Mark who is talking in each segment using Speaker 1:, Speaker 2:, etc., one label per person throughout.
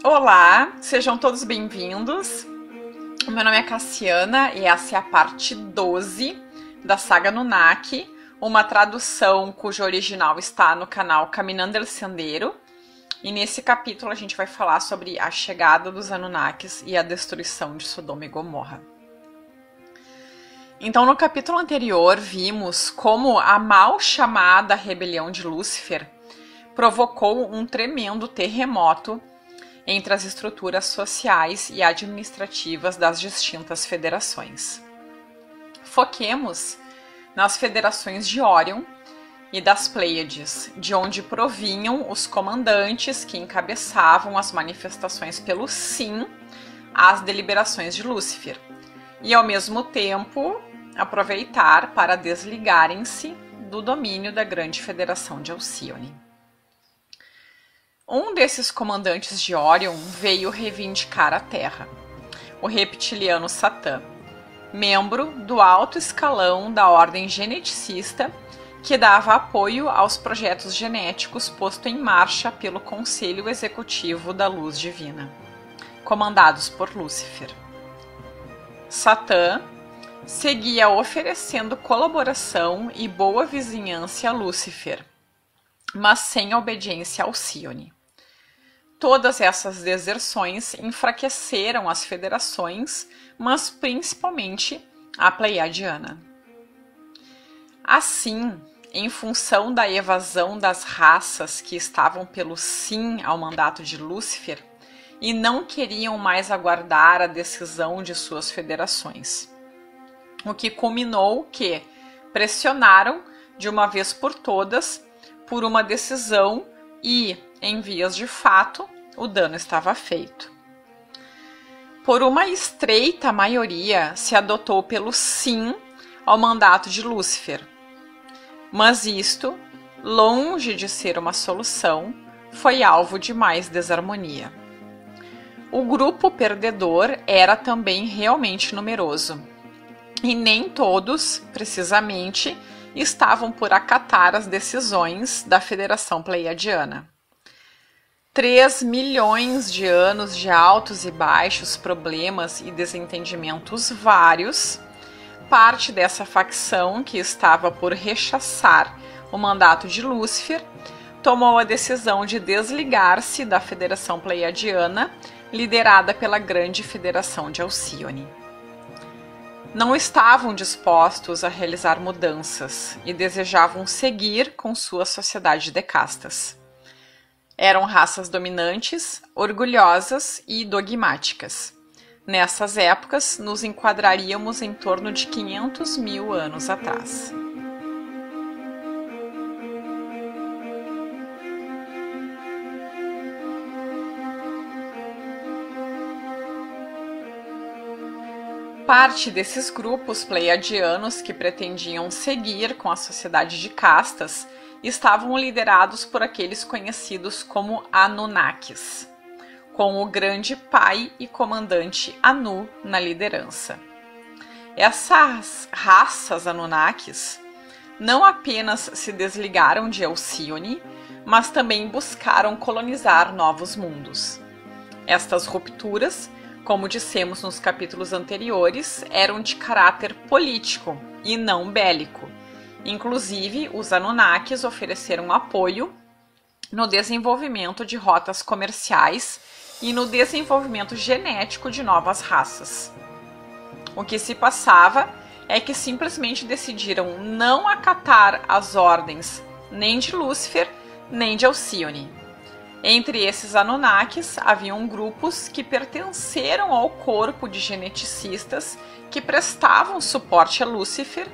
Speaker 1: Olá, sejam todos bem-vindos. Meu nome é Cassiana e essa é a parte 12 da saga Anunnaki, uma tradução cujo original está no canal Caminando el Sendero. E nesse capítulo a gente vai falar sobre a chegada dos Anunnakis e a destruição de Sodoma e Gomorra. Então, no capítulo anterior, vimos como a mal chamada rebelião de Lúcifer provocou um tremendo terremoto entre as estruturas sociais e administrativas das distintas federações. Foquemos nas federações de Órion e das Pleiades, de onde provinham os comandantes que encabeçavam as manifestações pelo sim às deliberações de Lúcifer, e ao mesmo tempo aproveitar para desligarem-se do domínio da grande federação de Alcione. Um desses comandantes de Órion veio reivindicar a Terra, o reptiliano Satã, membro do alto escalão da ordem geneticista que dava apoio aos projetos genéticos posto em marcha pelo Conselho Executivo da Luz Divina, comandados por Lúcifer. Satã seguia oferecendo colaboração e boa vizinhança a Lúcifer, mas sem obediência a Alcione. Todas essas deserções enfraqueceram as federações, mas principalmente a Pleiadiana. Assim, em função da evasão das raças que estavam pelo sim ao mandato de Lúcifer e não queriam mais aguardar a decisão de suas federações, o que culminou que pressionaram de uma vez por todas por uma decisão e, em vias de fato, o dano estava feito. Por uma estreita maioria se adotou pelo sim ao mandato de Lúcifer, mas isto, longe de ser uma solução, foi alvo de mais desarmonia. O grupo perdedor era também realmente numeroso, e nem todos, precisamente, estavam por acatar as decisões da Federação Pleiadiana. 3 milhões de anos de altos e baixos, problemas e desentendimentos vários, parte dessa facção que estava por rechaçar o mandato de Lúcifer tomou a decisão de desligar-se da Federação Pleiadiana, liderada pela Grande Federação de Alcione. Não estavam dispostos a realizar mudanças e desejavam seguir com sua sociedade de castas. Eram raças dominantes, orgulhosas e dogmáticas. Nessas épocas, nos enquadraríamos em torno de 500 mil anos atrás. Parte desses grupos pleiadianos que pretendiam seguir com a sociedade de castas estavam liderados por aqueles conhecidos como Anunnakis, com o grande pai e comandante Anu na liderança. Essas raças Anunnakis não apenas se desligaram de Alcione, mas também buscaram colonizar novos mundos. Estas rupturas, como dissemos nos capítulos anteriores, eram de caráter político e não bélico. Inclusive, os Anunnakis ofereceram apoio no desenvolvimento de rotas comerciais e no desenvolvimento genético de novas raças. O que se passava é que simplesmente decidiram não acatar as ordens nem de Lúcifer nem de Alcione. Entre esses Anunnakis, haviam grupos que pertenceram ao corpo de geneticistas que prestavam suporte a Lúcifer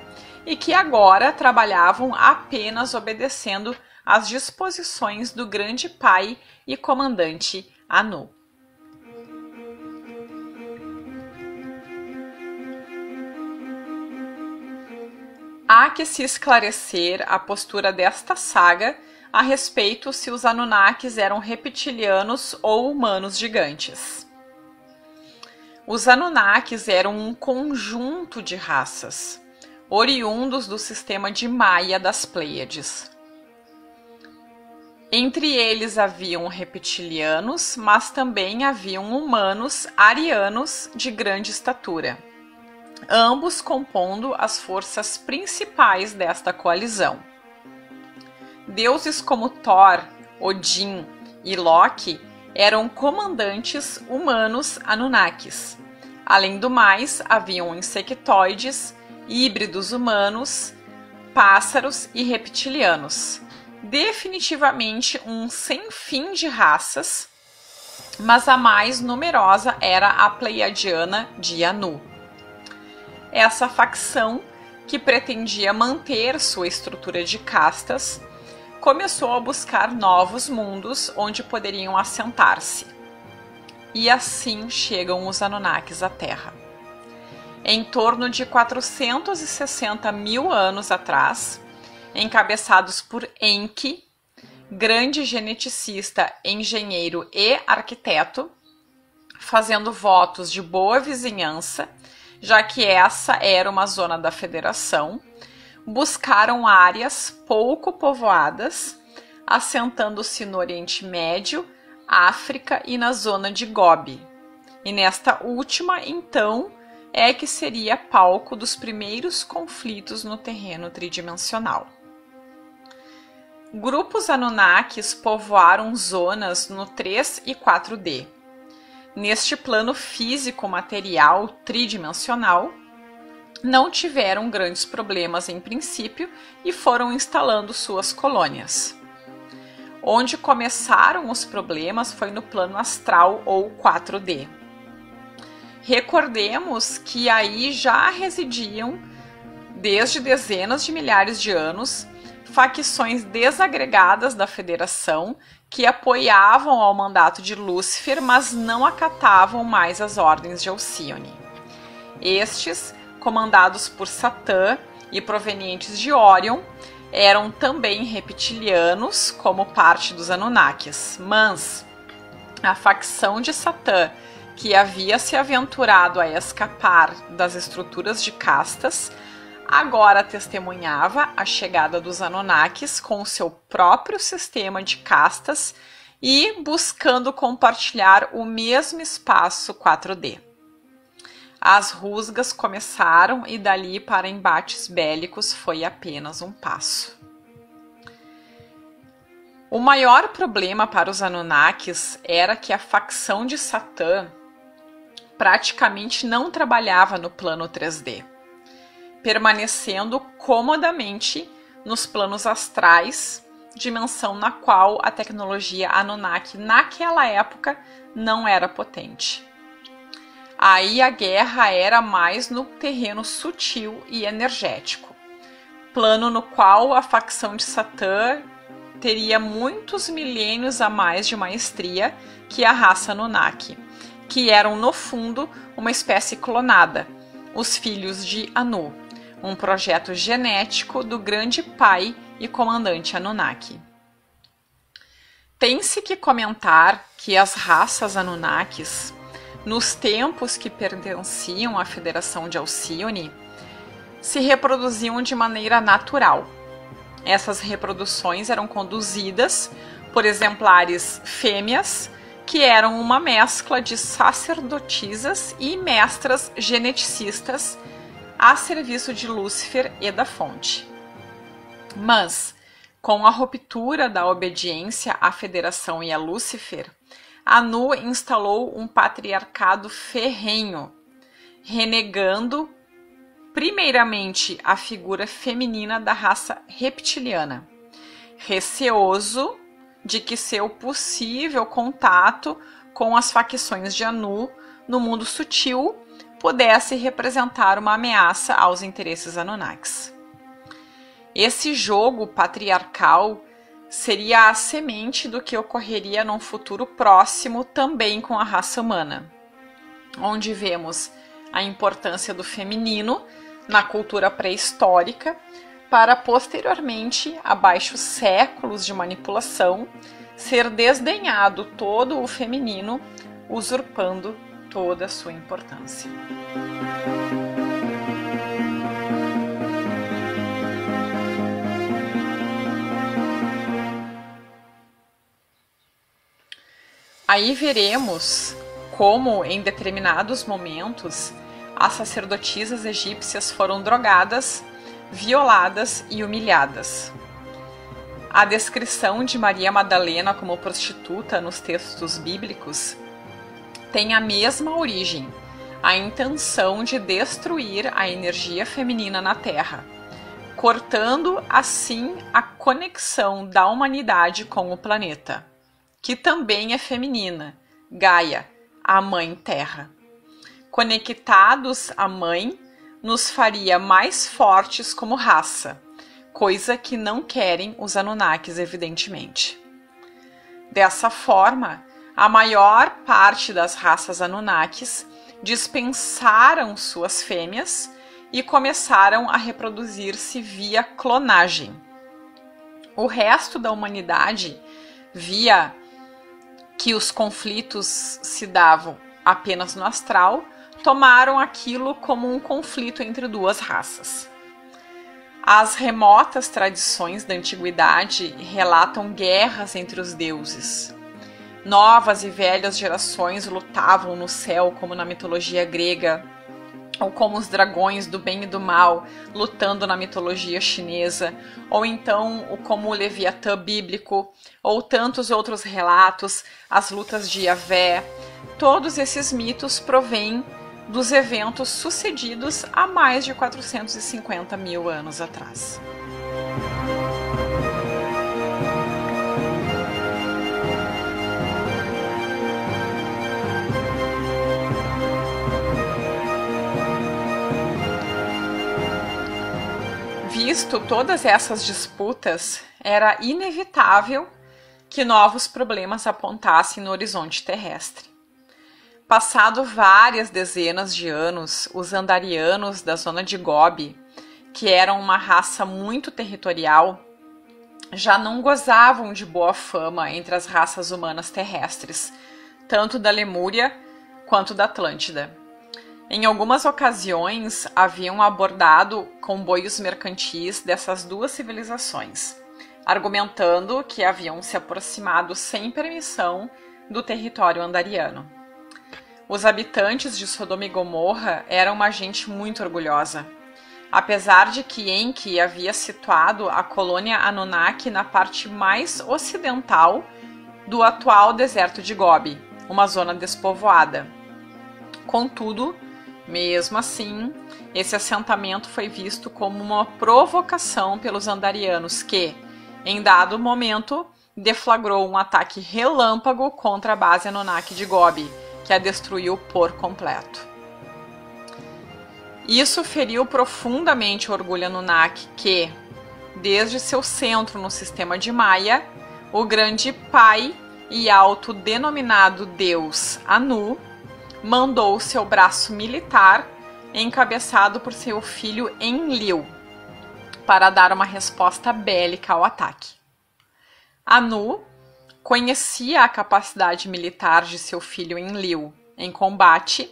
Speaker 1: e que agora trabalhavam apenas obedecendo às disposições do grande pai e comandante Anu. Há que se esclarecer a postura desta saga a respeito se os Anunnakis eram reptilianos ou humanos gigantes. Os Anunnakis eram um conjunto de raças, oriundos do sistema de Maia das Pleiades. Entre eles haviam reptilianos, mas também haviam humanos arianos de grande estatura, ambos compondo as forças principais desta coalizão. Deuses como Thor, Odin e Loki eram comandantes humanos Anunnakis. Além do mais, haviam insectoides, híbridos humanos, pássaros e reptilianos. Definitivamente um sem fim de raças, mas a mais numerosa era a Pleiadiana de Anu. Essa facção, que pretendia manter sua estrutura de castas, começou a buscar novos mundos onde poderiam assentar-se. E assim chegam os Anunnakis à Terra. Em torno de 460 mil anos atrás, encabeçados por Enki, grande geneticista, engenheiro e arquiteto, fazendo votos de boa vizinhança, já que essa era uma zona da Federação, buscaram áreas pouco povoadas, assentando-se no Oriente Médio, África e na zona de Gobi. E nesta última, então, é que seria palco dos primeiros conflitos no terreno tridimensional. Grupos Anunnakis povoaram zonas no 3 e 4D. Neste plano físico material tridimensional, não tiveram grandes problemas em princípio e foram instalando suas colônias. Onde começaram os problemas foi no plano astral ou 4D. Recordemos que aí já residiam, desde dezenas de milhares de anos, facções desagregadas da Federação que apoiavam ao mandato de Lúcifer, mas não acatavam mais as ordens de Alcione. Estes, comandados por Satã e provenientes de Órion, eram também reptilianos, como parte dos Anunnakis, mas a facção de Satã, que havia se aventurado a escapar das estruturas de castas, agora testemunhava a chegada dos Anunnakis com o seu próprio sistema de castas e buscando compartilhar o mesmo espaço 4D. As rusgas começaram e dali para embates bélicos foi apenas um passo. O maior problema para os Anunnakis era que a facção de Satã praticamente não trabalhava no plano 3D, permanecendo comodamente nos planos astrais, dimensão na qual a tecnologia Anunnaki naquela época não era potente. Aí a guerra era mais no terreno sutil e energético, plano no qual a facção de Satã teria muitos milênios a mais de maestria que a raça Anunnaki, que eram no fundo uma espécie clonada, os filhos de Anu, um projeto genético do grande pai e comandante Anunnaki. Tem-se que comentar que as raças Anunnakis, nos tempos que pertenciam à Federação de Alcione, se reproduziam de maneira natural. Essas reproduções eram conduzidas por exemplares fêmeas, que eram uma mescla de sacerdotisas e mestras geneticistas a serviço de Lúcifer e da Fonte. Mas, com a ruptura da obediência à Federação e a Lúcifer, Anu instalou um patriarcado ferrenho, renegando primeiramente a figura feminina da raça reptiliana, receoso de que seu possível contato com as facções de Anu no mundo sutil pudesse representar uma ameaça aos interesses Anunnakis. Esse jogo patriarcal seria a semente do que ocorreria num futuro próximo também com a raça humana, onde vemos a importância do feminino na cultura pré-histórica para posteriormente, abaixo séculos de manipulação, ser desdenhado todo o feminino, usurpando toda a sua importância. Aí veremos como, em determinados momentos, as sacerdotisas egípcias foram drogadas, violadas e humilhadas. A descrição de Maria Madalena como prostituta nos textos bíblicos tem a mesma origem, a intenção de destruir a energia feminina na Terra, cortando assim a conexão da humanidade com o planeta, que também é feminina, Gaia, a Mãe Terra. Conectados à Mãe, nos faria mais fortes como raça, coisa que não querem os Anunnakis, evidentemente. Dessa forma, a maior parte das raças Anunnakis dispensaram suas fêmeas e começaram a reproduzir-se via clonagem. O resto da humanidade via que os conflitos se davam apenas no astral, tomaram aquilo como um conflito entre duas raças. As remotas tradições da antiguidade relatam guerras entre os deuses. Novas e velhas gerações lutavam no céu, como na mitologia grega, ou como os dragões do bem e do mal lutando na mitologia chinesa, ou então como o Leviatã bíblico, ou tantos outros relatos, as lutas de Yahvé. Todos esses mitos provêm dos eventos sucedidos há mais de 450 mil anos atrás. Visto todas essas disputas, era inevitável que novos problemas apontassem no horizonte terrestre. Passado várias dezenas de anos, os Andarianos da zona de Gobi, que eram uma raça muito territorial, já não gozavam de boa fama entre as raças humanas terrestres, tanto da Lemúria quanto da Atlântida. Em algumas ocasiões, haviam abordado comboios mercantis dessas duas civilizações, argumentando que haviam se aproximado sem permissão do território andariano. Os habitantes de Sodoma e Gomorra eram uma gente muito orgulhosa. Apesar de que Enki havia situado a colônia Anunnaki na parte mais ocidental do atual deserto de Gobi, uma zona despovoada. Contudo, mesmo assim, esse assentamento foi visto como uma provocação pelos andarianos que, em dado momento, deflagrou um ataque relâmpago contra a base Anunnaki de Gobi, que a destruiu por completo. Isso feriu profundamente o orgulho Anunnaki que, desde seu centro no sistema de Maia, o grande pai e autodenominado deus Anu mandou seu braço militar, encabeçado por seu filho Enlil, para dar uma resposta bélica ao ataque. Anu conhecia a capacidade militar de seu filho Enlil em combate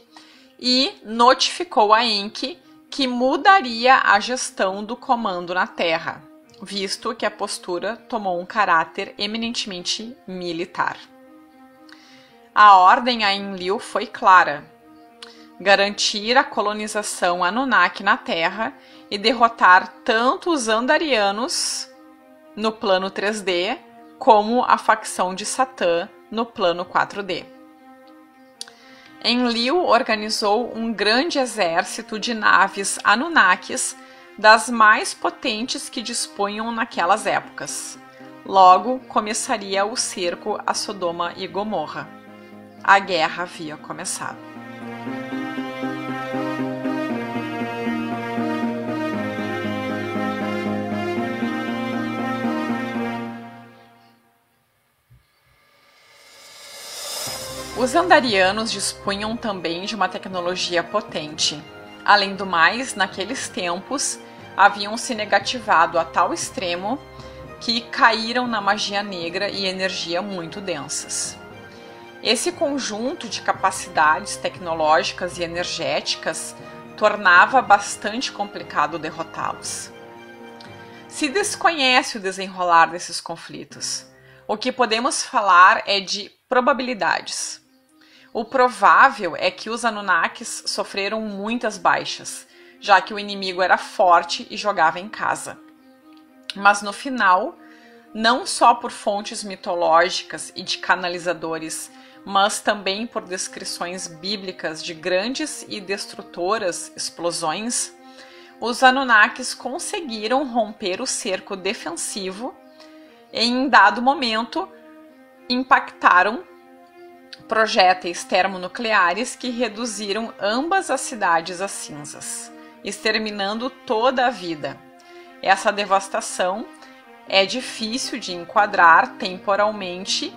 Speaker 1: e notificou a Enki que mudaria a gestão do comando na Terra, visto que a postura tomou um caráter eminentemente militar. A ordem a Enlil foi clara: garantir a colonização Anunnaki na Terra e derrotar tanto os Andarianos no plano 3D como a facção de Satã no plano 4D. Enlil organizou um grande exército de naves Anunnakis das mais potentes que dispunham naquelas épocas. Logo começaria o cerco a Sodoma e Gomorra. A guerra havia começado. Os andarianos dispunham também de uma tecnologia potente. Além do mais, naqueles tempos, haviam se negativado a tal extremo que caíram na magia negra e energia muito densas. Esse conjunto de capacidades tecnológicas e energéticas tornava bastante complicado derrotá-los. Se desconhece o desenrolar desses conflitos. O que podemos falar é de Probabilidades. O provável é que os Anunnakis sofreram muitas baixas, já que o inimigo era forte e jogava em casa. Mas no final, não só por fontes mitológicas e de canalizadores, mas também por descrições bíblicas de grandes e destrutoras explosões, os Anunnakis conseguiram romper o cerco defensivo e, em dado momento, impactaram projéteis termonucleares que reduziram ambas as cidades a cinzas, exterminando toda a vida. Essa devastação é difícil de enquadrar temporalmente,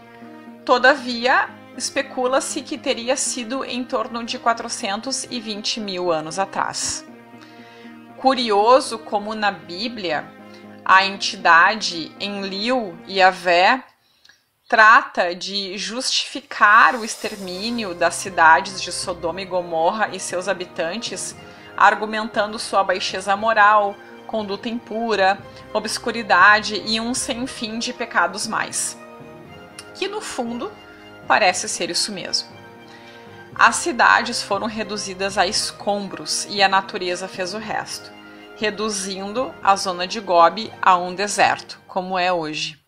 Speaker 1: todavia, especula-se que teria sido em torno de 420 mil anos atrás. Curioso como na Bíblia, a entidade Enlil, Yahvé, trata de justificar o extermínio das cidades de Sodoma e Gomorra e seus habitantes, argumentando sua baixeza moral, conduta impura, obscuridade e um sem fim de pecados mais. Que no fundo parece ser isso mesmo. As cidades foram reduzidas a escombros e a natureza fez o resto, reduzindo a zona de Gobi a um deserto, como é hoje.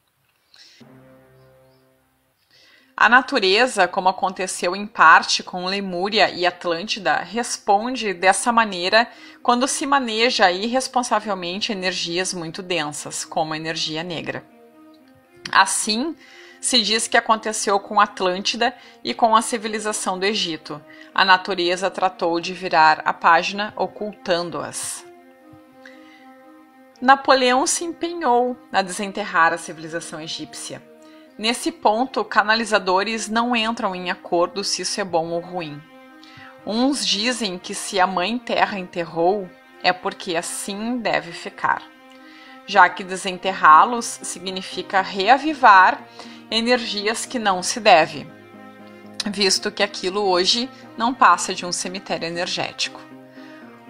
Speaker 1: A natureza, como aconteceu em parte com Lemúria e Atlântida, responde dessa maneira quando se maneja irresponsavelmente energias muito densas, como a energia negra. Assim, se diz que aconteceu com Atlântida e com a civilização do Egito. A natureza tratou de virar a página, ocultando-as. Napoleão se empenhou a desenterrar a civilização egípcia. Nesse ponto, canalizadores não entram em acordo se isso é bom ou ruim. Uns dizem que se a Mãe Terra enterrou, é porque assim deve ficar, já que desenterrá-los significa reavivar energias que não se deve, visto que aquilo hoje não passa de um cemitério energético.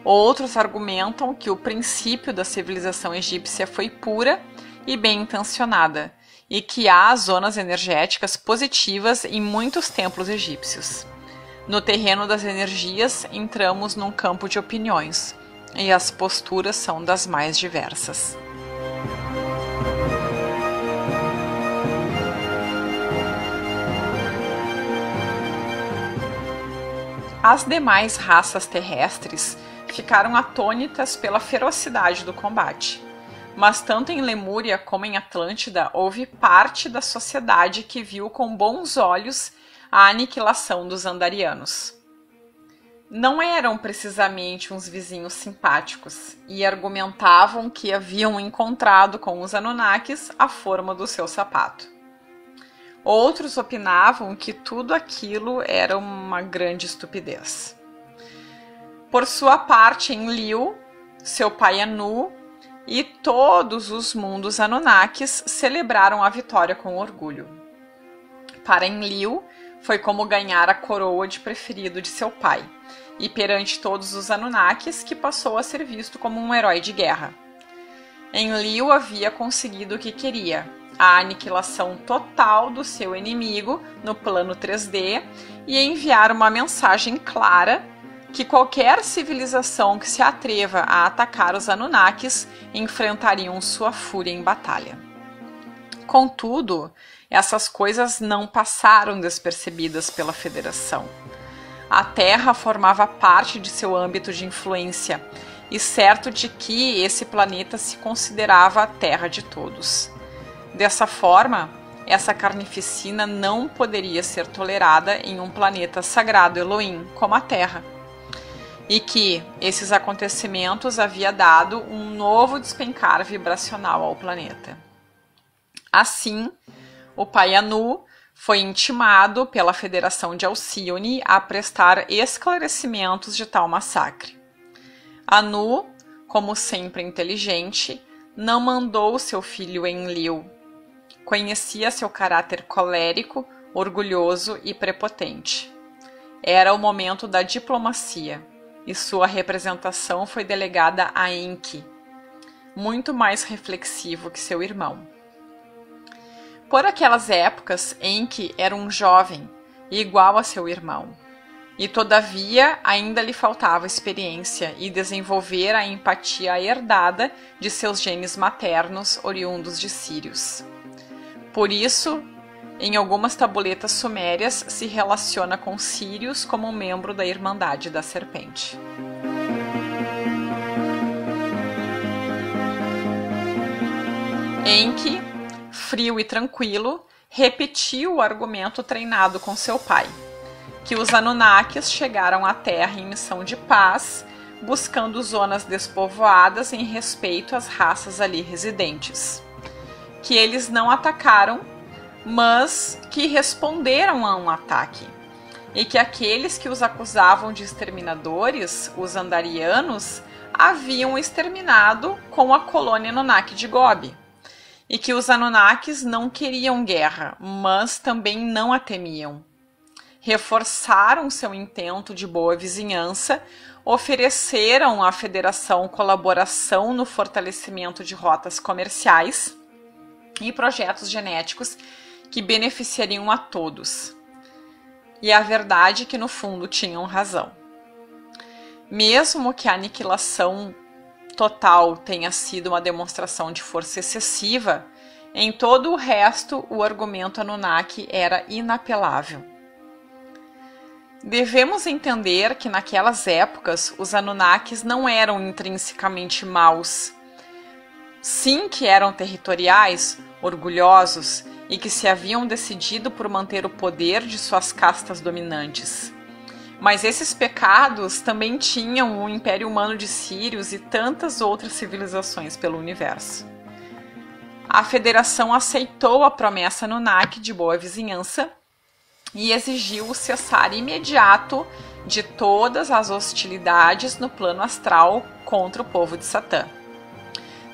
Speaker 1: Outros argumentam que o princípio da civilização egípcia foi pura e bem intencionada, e que há zonas energéticas positivas em muitos templos egípcios. No terreno das energias, entramos num campo de opiniões, e as posturas são das mais diversas. As demais raças terrestres ficaram atônitas pela ferocidade do combate. Mas tanto em Lemúria como em Atlântida houve parte da sociedade que viu com bons olhos a aniquilação dos andarianos. Não eram precisamente uns vizinhos simpáticos e argumentavam que haviam encontrado com os Anunnakis a forma do seu sapato. Outros opinavam que tudo aquilo era uma grande estupidez. Por sua parte, Enlil, seu pai Anu, e todos os mundos Anunnakis celebraram a vitória com orgulho. Para Enlil, foi como ganhar a coroa de preferido de seu pai, e perante todos os Anunnakis que passou a ser visto como um herói de guerra. Enlil havia conseguido o que queria, a aniquilação total do seu inimigo no plano 3D e enviar uma mensagem clara que qualquer civilização que se atreva a atacar os Anunnakis enfrentariam sua fúria em batalha. Contudo, essas coisas não passaram despercebidas pela Federação. A Terra formava parte de seu âmbito de influência, e certo de que esse planeta se considerava a Terra de todos. Dessa forma, essa carnificina não poderia ser tolerada em um planeta sagrado Elohim como a Terra, e que esses acontecimentos havia dado um novo despencar vibracional ao planeta. Assim, o pai Anu foi intimado pela Federação de Alcione a prestar esclarecimentos de tal massacre. Anu, como sempre inteligente, não mandou seu filho Enlil. Conhecia seu caráter colérico, orgulhoso e prepotente. Era o momento da diplomacia, e sua representação foi delegada a Enki, muito mais reflexivo que seu irmão. por aquelas épocas em que era um jovem igual a seu irmão, e todavia ainda lhe faltava experiência e desenvolver a empatia herdada de seus genes maternos oriundos de Sírios. Por isso, em algumas tabuletas sumérias se relaciona com Sírios como um membro da Irmandade da Serpente. Enki, frio e tranquilo, repetiu o argumento treinado com seu pai, que os Anunnakis chegaram à Terra em missão de paz, buscando zonas despovoadas em respeito às raças ali residentes. Que eles não atacaram, mas que responderam a um ataque. E que aqueles que os acusavam de exterminadores, os Andarianos, haviam exterminado com a colônia Anunnaki de Gobi. E que os Anunnakis não queriam guerra, mas também não a temiam. Reforçaram seu intento de boa vizinhança, ofereceram à Federação colaboração no fortalecimento de rotas comerciais e projetos genéticos que beneficiariam a todos. E a verdade é que no fundo tinham razão. Mesmo que a aniquilação total tenha sido uma demonstração de força excessiva, em todo o resto o argumento Anunnaki era inapelável. Devemos entender que naquelas épocas os Anunnakis não eram intrinsecamente maus. Sim que eram territoriais, orgulhosos e que se haviam decidido por manter o poder de suas castas dominantes. Mas esses pecados também tinham o Império Humano de Sírios e tantas outras civilizações pelo universo. A Federação aceitou a promessa Anunnaki de boa vizinhança e exigiu o cessar imediato de todas as hostilidades no plano astral contra o povo de Satã.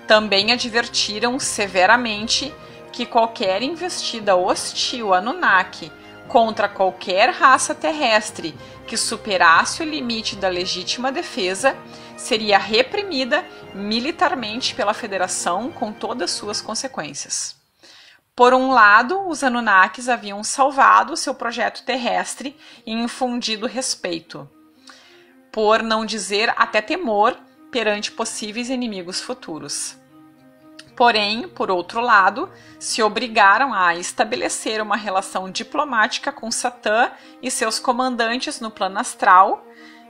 Speaker 1: Também advertiram severamente que qualquer investida hostil Anunnaki contra qualquer raça terrestre que superasse o limite da legítima defesa seria reprimida militarmente pela Federação com todas suas consequências. Por um lado, os Anunnakis haviam salvado seu projeto terrestre e infundido respeito, por não dizer até temor perante possíveis inimigos futuros. Porém, por outro lado, se obrigaram a estabelecer uma relação diplomática com Satã e seus comandantes no plano astral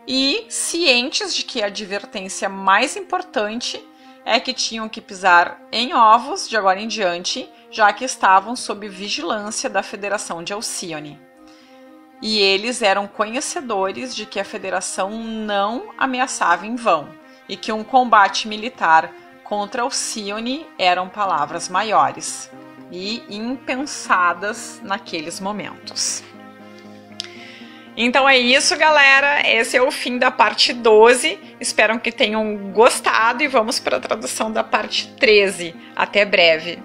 Speaker 1: e cientes de que a advertência mais importante é que tinham que pisar em ovos de agora em diante, já que estavam sob vigilância da Federação de Alcione. E eles eram conhecedores de que a Federação não ameaçava em vão e que um combate militar contra Alcione eram palavras maiores e impensadas naqueles momentos. Então é isso, galera. Esse é o fim da parte 12. Espero que tenham gostado e vamos para a tradução da parte 13. Até breve.